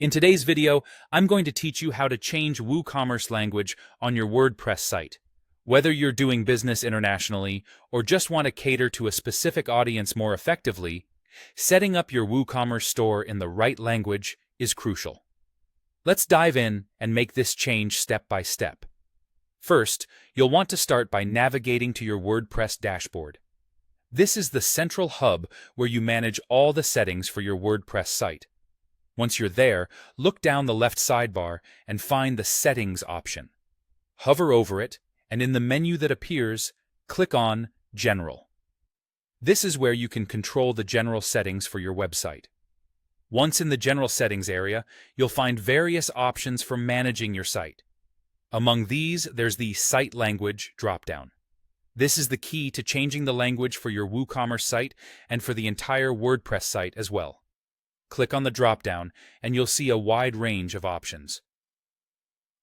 In today's video, I'm going to teach you how to change WooCommerce language on your WordPress site. Whether you're doing business internationally or just want to cater to a specific audience more effectively, setting up your WooCommerce store in the right language is crucial. Let's dive in and make this change step by step. First, you'll want to start by navigating to your WordPress dashboard. This is the central hub where you manage all the settings for your WordPress site. Once you're there, look down the left sidebar and find the Settings option. Hover over it, and in the menu that appears, click on General. This is where you can control the general settings for your website. Once in the General Settings area, you'll find various options for managing your site. Among these, there's the Site Language dropdown. This is the key to changing the language for your WooCommerce site and for the entire WordPress site as well. Click on the dropdown, and you'll see a wide range of options.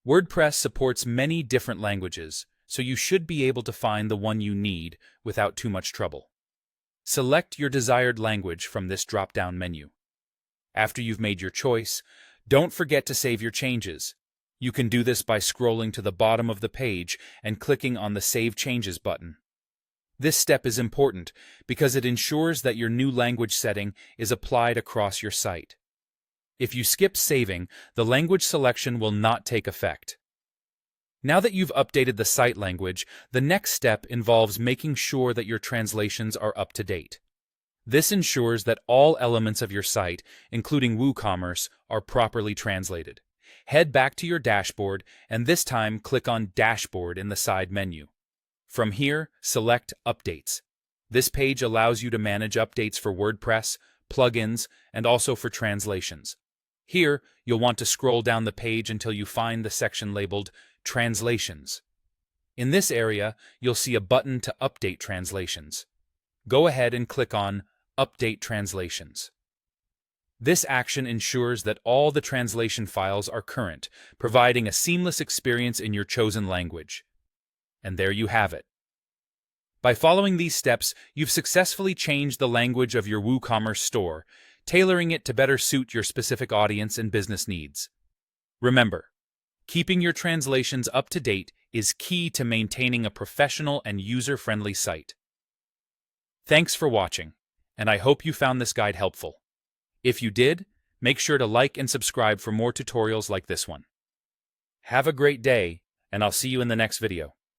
WordPress supports many different languages, so you should be able to find the one you need without too much trouble. Select your desired language from this drop-down menu. After you've made your choice, don't forget to save your changes. You can do this by scrolling to the bottom of the page and clicking on the Save Changes button. This step is important because it ensures that your new language setting is applied across your site. If you skip saving, the language selection will not take effect. Now that you've updated the site language, the next step involves making sure that your translations are up to date. This ensures that all elements of your site, including WooCommerce, are properly translated. Head back to your dashboard and this time click on Dashboard in the side menu. From here, select Updates. This page allows you to manage updates for WordPress, plugins, and also for translations. Here, you'll want to scroll down the page until you find the section labeled Translations. In this area, you'll see a button to update translations. Go ahead and click on Update Translations. This action ensures that all the translation files are current, providing a seamless experience in your chosen language. And there you have it. By following these steps, you've successfully changed the language of your WooCommerce store, tailoring it to better suit your specific audience and business needs. Remember, keeping your translations up to date is key to maintaining a professional and user-friendly site. Thanks for watching, and I hope you found this guide helpful. If you did, make sure to like and subscribe for more tutorials like this one. Have a great day, and I'll see you in the next video.